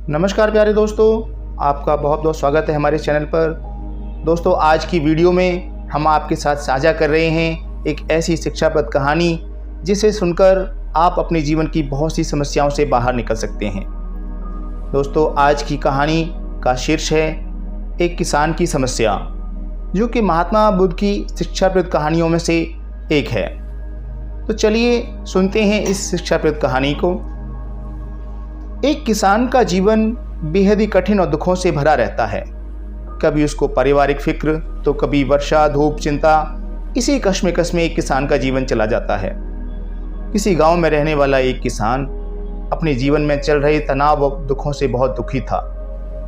नमस्कार प्यारे दोस्तों, आपका बहुत बहुत स्वागत है हमारे चैनल पर। दोस्तों, आज की वीडियो में हम आपके साथ साझा कर रहे हैं एक ऐसी शिक्षाप्रद कहानी जिसे सुनकर आप अपने जीवन की बहुत सी समस्याओं से बाहर निकल सकते हैं। दोस्तों, आज की कहानी का शीर्ष है एक किसान की समस्या, जो कि महात्मा बुद्ध की शिक्षाप्रद कहानियों में से एक है। तो चलिए सुनते हैं इस शिक्षाप्रद कहानी को। एक किसान का जीवन बेहद ही कठिन और दुखों से भरा रहता है। कभी उसको पारिवारिक फिक्र, तो कभी वर्षा, धूप, चिंता। इसी कश्मकश में एक किसान का जीवन चला जाता है। किसी गांव में रहने वाला एक किसान अपने जीवन में चल रहे तनाव और दुखों से बहुत दुखी था।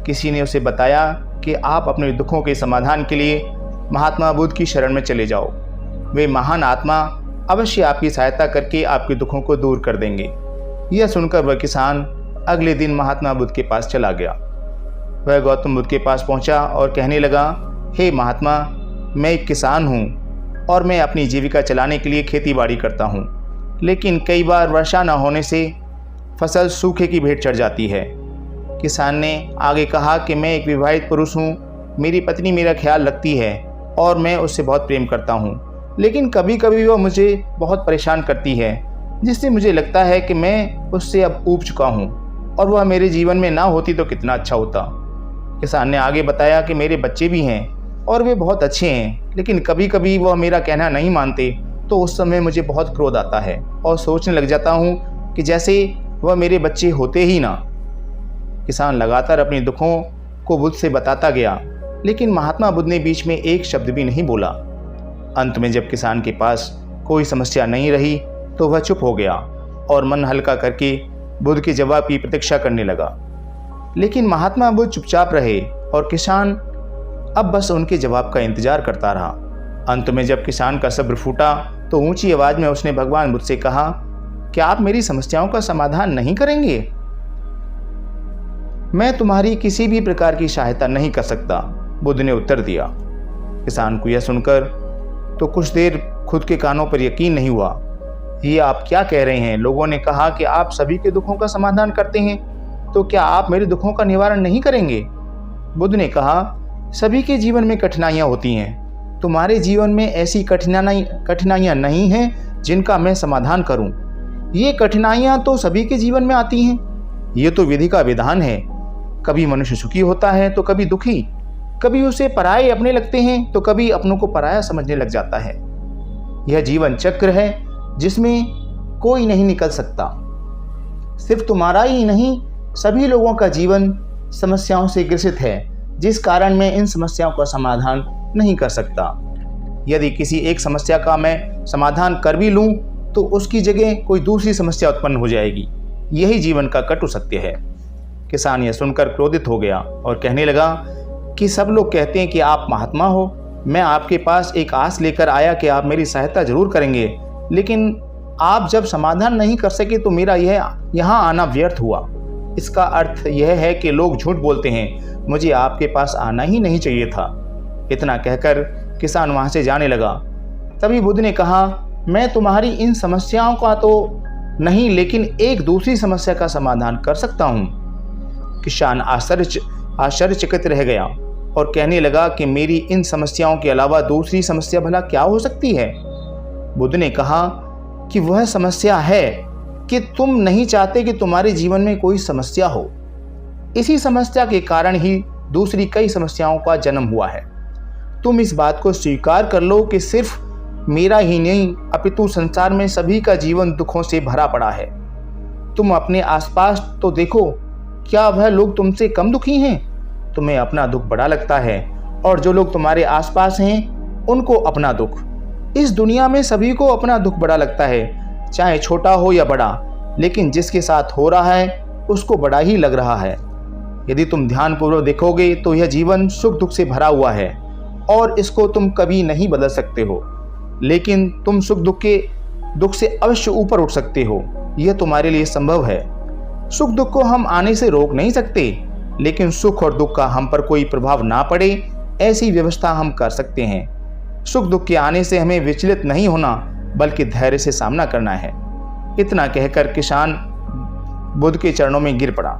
किसी ने उसे बताया कि आप अपने दुखों के समाधान के लिए महात्मा बुद्ध की शरण में चले जाओ। वे महान आत्मा अवश्य आपकी सहायता करके आपके दुखों को दूर कर देंगे। यह सुनकर वह किसान अगले दिन महात्मा बुद्ध के पास चला गया। वह गौतम बुद्ध के पास पहुंचा और कहने लगा, हे महात्मा, मैं एक किसान हूं और मैं अपनी जीविका चलाने के लिए खेती बाड़ी करता हूं, लेकिन कई बार वर्षा न होने से फसल सूखे की भेंट चढ़ जाती है। किसान ने आगे कहा कि मैं एक विवाहित पुरुष हूं, मेरी पत्नी मेरा ख्याल रखती है और मैं उससे बहुत प्रेम करता हूं, लेकिन कभी कभी वह मुझे बहुत परेशान करती है, जिससे मुझे लगता है कि मैं उससे अब ऊब चुका हूं और वह मेरे जीवन में ना होती तो कितना अच्छा होता। किसान ने आगे बताया कि मेरे बच्चे भी हैं और वे बहुत अच्छे हैं, लेकिन कभी कभी वह मेरा कहना नहीं मानते, तो उस समय मुझे बहुत क्रोध आता है और सोचने लग जाता हूँ कि जैसे वह मेरे बच्चे होते ही ना। किसान लगातार अपने दुखों को बुद्ध से बताता गया, लेकिन महात्मा बुद्ध ने बीच में एक शब्द भी नहीं बोला। अंत में जब किसान के पास कोई समस्या नहीं रही तो वह चुप हो गया और मन हल्का करके बुद्ध के जवाब की प्रतीक्षा करने लगा। लेकिन महात्मा बुद्ध चुपचाप रहे और किसान अब बस उनके जवाब का इंतजार करता रहा। अंत में जब किसान का सब्र फूटा तो ऊंची आवाज में उसने भगवान बुद्ध से कहा, क्या आप मेरी समस्याओं का समाधान नहीं करेंगे? मैं तुम्हारी किसी भी प्रकार की सहायता नहीं कर सकता, बुद्ध ने उत्तर दिया। किसान को यह सुनकर तो कुछ देर खुद के कानों पर यकीन नहीं हुआ। ये आप क्या कह रहे हैं? लोगों ने कहा कि आप सभी के दुखों का समाधान करते हैं, तो क्या आप मेरे दुखों का निवारण नहीं करेंगे? बुद्ध ने कहा, सभी के जीवन में कठिनाइयां होती हैं। तुम्हारे जीवन में ऐसी कठिनाइयां नहीं हैं जिनका मैं समाधान करूं। ये कठिनाइयां तो सभी के जीवन में आती हैं। ये तो विधि का विधान है। कभी मनुष्य सुखी होता है तो कभी दुखी, कभी उसे पराये अपने लगते हैं तो कभी अपनों को पराया समझने लग जाता है। यह जीवन चक्र है जिसमें कोई नहीं निकल सकता। सिर्फ तुम्हारा ही नहीं, सभी लोगों का जीवन समस्याओं से ग्रसित है, जिस कारण मैं इन समस्याओं का समाधान नहीं कर सकता। यदि किसी एक समस्या का मैं समाधान कर भी लूं तो उसकी जगह कोई दूसरी समस्या उत्पन्न हो जाएगी। यही जीवन का कटु सत्य है। किसान यह सुनकर क्रोधित हो गया और कहने लगा कि सब लोग कहते हैं कि आप महात्मा हो। मैं आपके पास एक आस लेकर आया कि आप मेरी सहायता जरूर करेंगे, लेकिन आप जब समाधान नहीं कर सके तो मेरा यहाँ आना व्यर्थ हुआ। इसका अर्थ यह है कि लोग झूठ बोलते हैं। मुझे आपके पास आना ही नहीं चाहिए था। इतना कहकर किसान वहाँ से जाने लगा। तभी बुद्ध ने कहा, मैं तुम्हारी इन समस्याओं का तो नहीं, लेकिन एक दूसरी समस्या का समाधान कर सकता हूँ। किसान आश्चर्यचकित रह गया और कहने लगा कि मेरी इन समस्याओं के अलावा दूसरी समस्या भला क्या हो सकती है? बुद्ध ने कहा कि वह समस्या है कि तुम नहीं चाहते कि तुम्हारे जीवन में कोई समस्या हो। इसी समस्या के कारण ही दूसरी कई समस्याओं का जन्म हुआ है। तुम इस बात को स्वीकार कर लो कि सिर्फ मेरा ही नहीं, अपितु संसार में सभी का जीवन दुखों से भरा पड़ा है। तुम अपने आसपास तो देखो, क्या वह लोग तुमसे कम दुखी हैं? तुम्हें अपना दुख बड़ा लगता है और जो लोग तुम्हारे आसपास हैं उनको अपना दुख। इस दुनिया में सभी को अपना दुख बड़ा लगता है, चाहे छोटा हो या बड़ा, लेकिन जिसके साथ हो रहा है उसको बड़ा ही लग रहा है। यदि तुम ध्यानपूर्वक देखोगे तो यह जीवन सुख दुख से भरा हुआ है और इसको तुम कभी नहीं बदल सकते हो, लेकिन तुम सुख दुख से अवश्य ऊपर उठ सकते हो। यह तुम्हारे लिए संभव है। सुख दुख को हम आने से रोक नहीं सकते, लेकिन सुख और दुख का हम पर कोई प्रभाव ना पड़े ऐसी व्यवस्था हम कर सकते हैं। सुख दुख के आने से हमें विचलित नहीं होना, बल्कि धैर्य से सामना करना है। इतना कहकर किसान बुद्ध के चरणों में गिर पड़ा।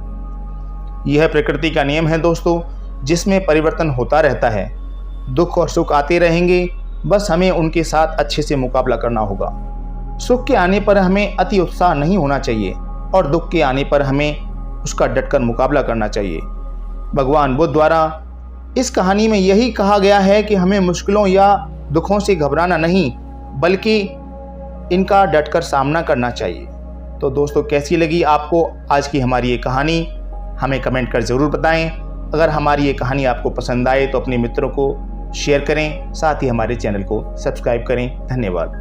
यह प्रकृति का नियम है दोस्तों, जिसमें परिवर्तन होता रहता है। दुख और सुख आते रहेंगे, बस हमें उनके साथ अच्छे से मुकाबला करना होगा। सुख के आने पर हमें अति उत्साह नहीं होना चाहिए और दुख के आने पर हमें उसका डटकर मुकाबला करना चाहिए। भगवान बुद्ध द्वारा इस कहानी में यही कहा गया है कि हमें मुश्किलों या दुखों से घबराना नहीं, बल्कि इनका डटकर सामना करना चाहिए। तो दोस्तों, कैसी लगी आपको आज की हमारी ये कहानी, हमें कमेंट कर ज़रूर बताएं। अगर हमारी ये कहानी आपको पसंद आए तो अपने मित्रों को शेयर करें, साथ ही हमारे चैनल को सब्सक्राइब करें। धन्यवाद।